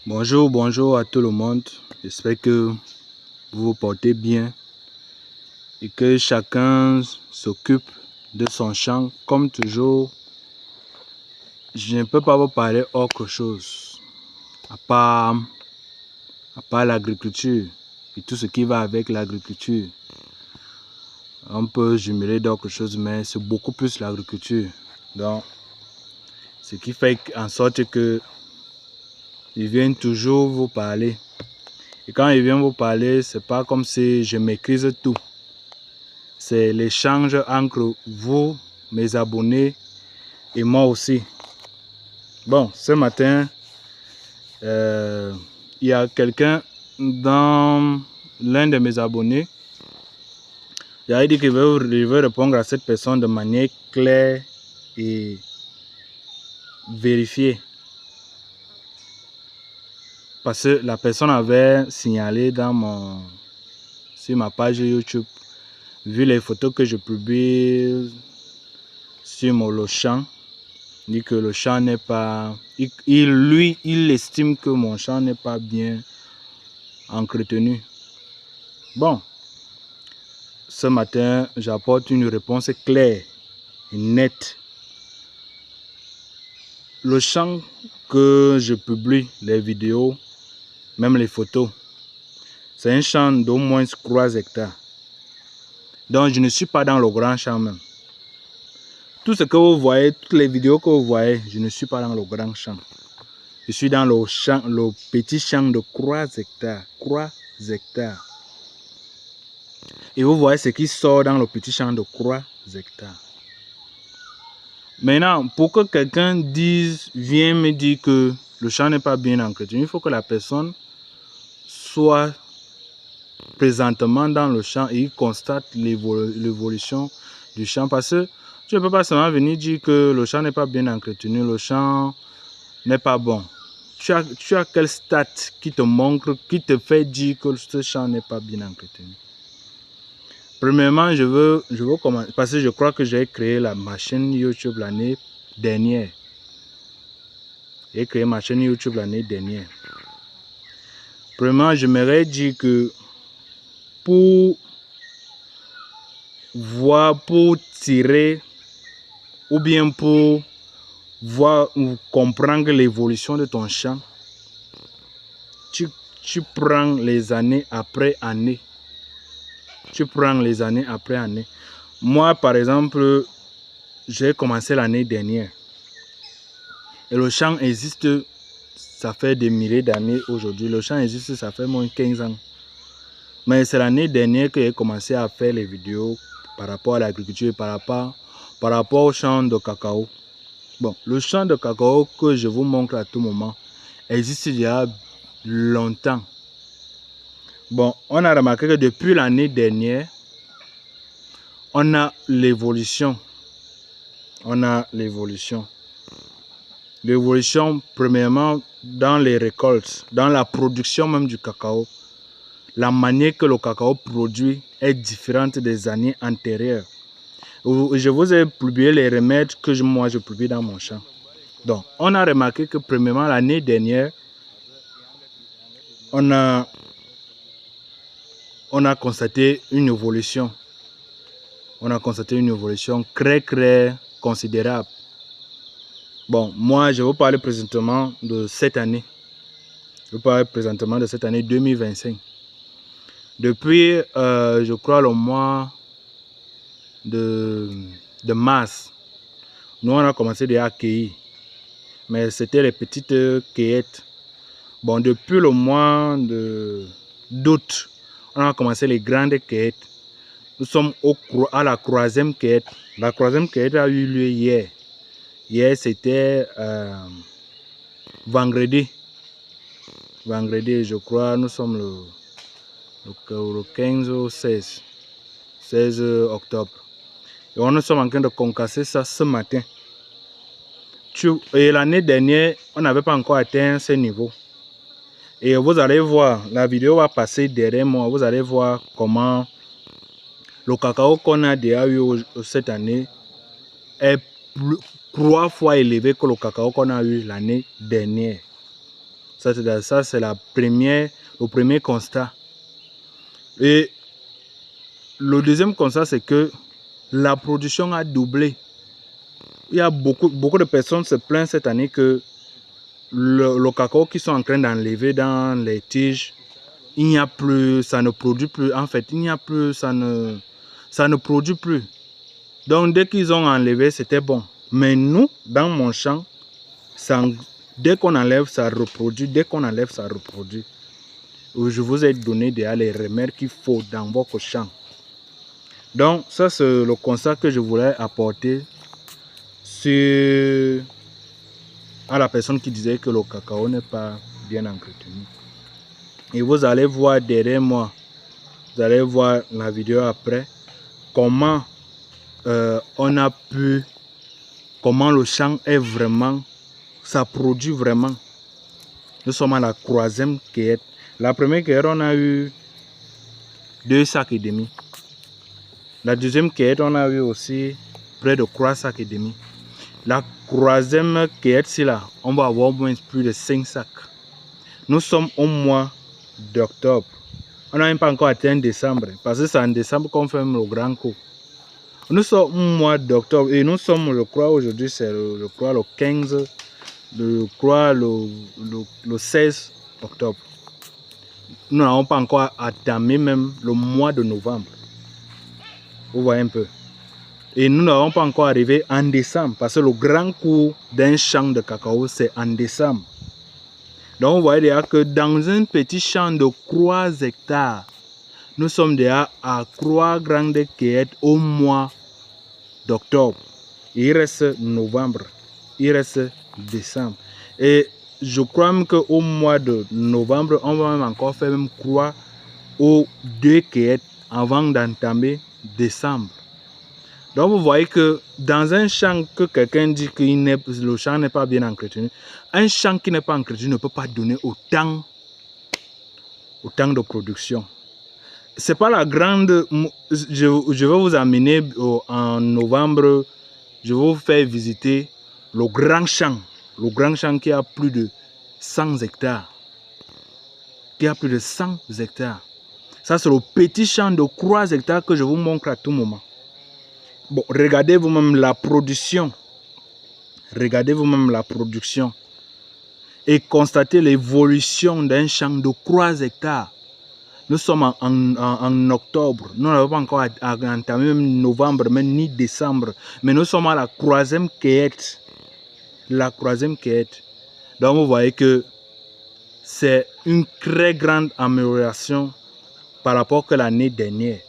Bonjour à tout le monde. J'espère que vous vous portez bien et que chacun s'occupe de son champ. Comme toujours, je ne peux pas vous parler autre chose à part l'agriculture et tout ce qui va avec l'agriculture. On peut jumeler d'autres choses, mais c'est beaucoup plus l'agriculture. Donc, ce qui fait en sorte que je viens toujours vous parler. Et quand je viens vous parler, c'est pas comme si je maîtrise tout. C'est l'échange entre vous, mes abonnés, et moi aussi. Bon, ce matin, il y a quelqu'un dans l'un de mes abonnés. J'avais dit que je veux répondre à cette personne de manière claire et vérifiée. Parce que la personne avait signalé sur ma page YouTube, vu les photos que je publie sur le champ, dit que le champ n'est pas... Il estime que mon champ n'est pas bien entretenu. Bon, ce matin, j'apporte une réponse claire et nette. Le champ que je publie, les vidéos, même les photos, c'est un champ d'au moins 3 hectares. Donc, je ne suis pas dans le grand champ même. Tout ce que vous voyez, toutes les vidéos que vous voyez, je ne suis pas dans le grand champ. Je suis dans le petit champ de 3 hectares. 3 hectares. Et vous voyez ce qui sort dans le petit champ de 3 hectares. Maintenant, pour que quelqu'un vienne me dire que le champ n'est pas bien entretenu, il faut que la personne soit présentement dans le champ et il constate l'évolution du champ. Parce que je ne peux pas seulement venir dire que le champ n'est pas bien entretenu, le champ n'est pas bon. Tu as quel stat qui te montre, qui te fait dire que ce champ n'est pas bien entretenu? Premièrement, je veux commencer parce que je crois que j'ai créé ma chaîne YouTube l'année dernière. J'ai créé ma chaîne YouTube l'année dernière. Premièrement, j'aimerais dire que pour tirer ou bien pour voir ou comprendre l'évolution de ton champ, tu prends les années après année. Tu prends les années après année. Moi, par exemple, j'ai commencé l'année dernière. Et le champ existe, ça fait des milliers d'années aujourd'hui. Le champ existe, ça fait moins de 15 ans. Mais c'est l'année dernière que j'ai commencé à faire les vidéos par rapport à l'agriculture, par rapport au champ de cacao. Bon, le champ de cacao que je vous montre à tout moment existe déjà longtemps. Bon, on a remarqué que depuis l'année dernière, on a l'évolution. L'évolution, premièrement, dans les récoltes, dans la production même du cacao. La manière que le cacao produit est différente des années antérieures. Je vous ai publié les remèdes que moi je publie dans mon champ. Donc, on a remarqué que premièrement, l'année dernière, on a constaté une évolution. On a constaté une évolution très considérable. Bon, moi, je vais vous parler présentement de cette année. Je vais vous parler présentement de cette année 2025. Depuis, je crois, le mois de mars, nous, on a commencé déjà à cueillir. Mais c'était les petites cueillettes. Bon, depuis le mois d'août, on a commencé les grandes cueillettes. Nous sommes à la 3e cueillette. La 3e cueillette a eu lieu hier. Hier, c'était vendredi. Vendredi, je crois, nous sommes le 15 ou 16 octobre. Et on sommes en train de concasser ça ce matin. Et l'année dernière, on n'avait pas encore atteint ce niveau. Et vous allez voir, la vidéo va passer derrière moi. Vous allez voir comment le cacao qu'on a déjà eu cette année est 3 fois élevé que le cacao qu'on a eu l'année dernière. Ça, c'est le premier constat. Et le deuxième constat, c'est que la production a doublé. Il y a beaucoup de personnes se plaignent cette année que le cacao qu'ils sont en train d'enlever dans les tiges, il n'y a plus, ça ne produit plus. En fait, il n'y a plus, ça ne produit plus. Donc, dès qu'ils ont enlevé, c'était bon. Mais nous, dans mon champ, dès qu'on enlève, ça reproduit. Dès qu'on enlève, ça reproduit. Je vous ai donné déjà les remèdes qu'il faut dans votre champ. Donc, ça, c'est le constat que je voulais apporter à la personne qui disait que le cacao n'est pas bien entretenu. Et vous allez voir derrière moi, vous allez voir la vidéo après, comment comment le champ est vraiment, ça produit vraiment. Nous sommes à la 3e cueillette. La première cueillette, on a eu 2 sacs et demi. La deuxième cueillette, on a eu aussi près de 3 sacs et demi. La 3e cueillette, là, on va avoir au moins plus de 5 sacs. Nous sommes au mois d'octobre. On n'a même pas encore atteint décembre, parce que c'est en décembre qu'on fait le grand coup. Nous sommes au mois d'octobre et nous sommes, je crois, aujourd'hui, c'est le 15, le 16 octobre. Nous n'avons pas encore atteint même le mois de novembre. Vous voyez un peu. Et nous n'avons pas encore arrivé en décembre, parce que le grand coup d'un champ de cacao, c'est en décembre. Donc, vous voyez déjà que dans un petit champ de 3 hectares, nous sommes déjà à 3 grandes cueillettes au mois d'octobre. Il reste novembre, il reste décembre. Et je crois même qu'au mois de novembre, on va même encore faire même croire aux 2 cueillettes avant d'entamer décembre. Donc vous voyez que dans un champ que quelqu'un dit que le champ n'est pas bien entretenu, un champ qui n'est pas entretenu ne peut pas donner autant de production. C'est pas la grande... Je vais vous amener en novembre, je vais vous faire visiter le grand champ qui a plus de 100 hectares. Ça, c'est le petit champ de 3 hectares que je vous montre à tout moment. Bon, regardez vous-même la production. Et constatez l'évolution d'un champ de 3 hectares. Nous sommes en octobre. Nous n'avons pas encore entamé même novembre, même ni décembre. Mais nous sommes à la 3e cueillette. Donc vous voyez que c'est une très grande amélioration par rapport à l'année dernière.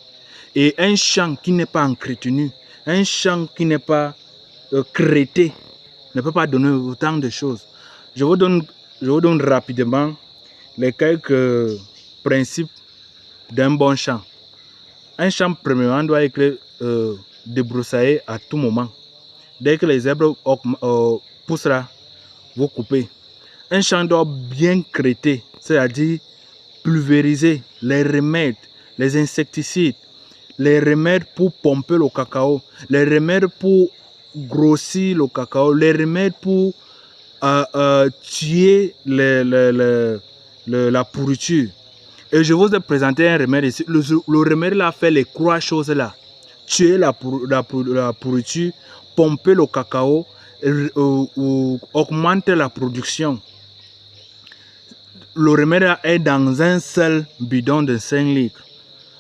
Et un champ qui n'est pas entretenu, un champ qui n'est pas crêté, ne peut pas donner autant de choses. Je vous donne rapidement les quelques principes d'un bon champ. Un champ, premièrement, doit être débroussaillé à tout moment. Dès que les herbes poussent là, vous coupez. Un champ doit bien crêter, c'est-à-dire pulvériser les remèdes, les insecticides, les remèdes pour pomper le cacao, les remèdes pour grossir le cacao, les remèdes pour tuer la pourriture. Et je vous ai présenté un remède ici. Le remède là fait les 3 choses là. Tuer la pourriture, pomper le cacao, augmenter la production. Le remède là est dans un seul bidon de 5 litres.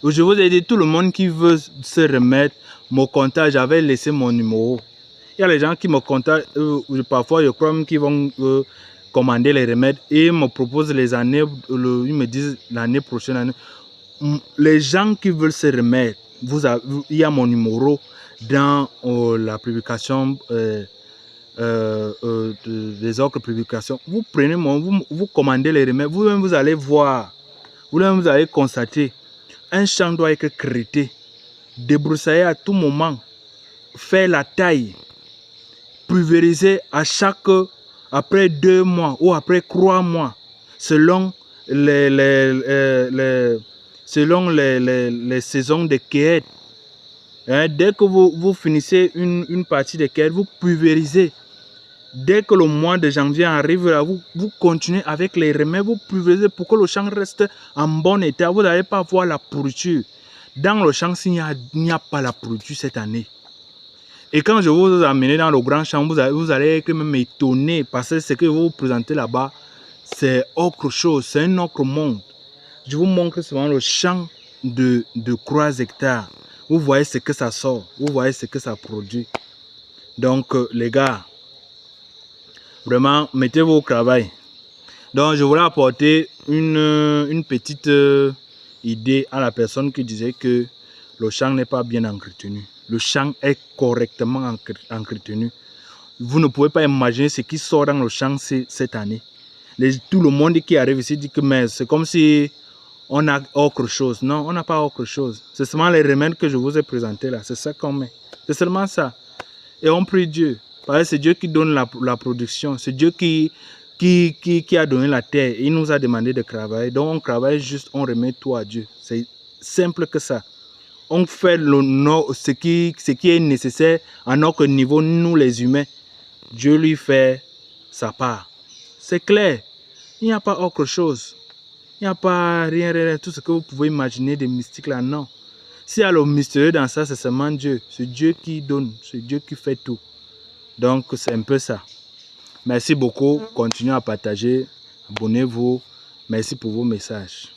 Je vous ai dit, tout le monde qui veut ce remède, me contacte, j'avais laissé mon numéro. Il y a les gens qui me contactent, parfois je crois qu'ils vont commander les remèdes et ils me proposent les années, ils me disent l'année prochaine. Les gens qui veulent ces remèdes, il y a mon numéro dans la publication, des autres publications. Vous prenez vous commandez les remèdes, vous-même vous allez voir, vous-même vous allez constater. Un champ doit être crêté, débroussaillé à tout moment, faire la taille, pulvériser après 2 mois ou après 3 mois, selon les saisons de cueillette. Dès que vous finissez une partie de cueillette, vous pulvérisez. Dès que le mois de janvier arrive, là, vous continuez avec les remèdes, vous pulvérisez pour que le champ reste en bon état. Vous n'allez pas voir la pourriture. Dans le champ, s'il n'y a pas la pourriture cette année. Et quand je vous amener dans le grand champ, vous allez même m'étonner parce que ce que vous présentez là-bas, c'est autre chose, c'est un autre monde. Je vous montre souvent le champ de 3 hectares. Vous voyez ce que ça sort, vous voyez ce que ça produit. Donc, les gars, vraiment, mettez-vous au travail. Donc, je voulais apporter une petite idée à la personne qui disait que le champ n'est pas bien entretenu. Le champ est correctement entretenu. Vous ne pouvez pas imaginer ce qui sort dans le champ cette année. Tout le monde qui arrive ici dit que c'est comme si on a autre chose. Non, on n'a pas autre chose. C'est seulement les remèdes que je vous ai présentés là. C'est ça qu'on met. C'est seulement ça. Et on prie Dieu. Parce que c'est Dieu qui donne la production. C'est Dieu qui a donné la terre. Il nous a demandé de travailler. Donc on travaille juste, on remet tout à Dieu. C'est simple que ça. On fait ce qui est nécessaire à notre niveau, nous les humains. Dieu lui fait sa part. C'est clair. Il n'y a pas autre chose. Il n'y a pas rien, tout ce que vous pouvez imaginer de mystique là, non. S'il y a le mystérieux dans ça, c'est seulement Dieu. C'est Dieu qui donne, c'est Dieu qui fait tout. Donc c'est un peu ça. Merci beaucoup. Continuez à partager. Abonnez-vous. Merci pour vos messages.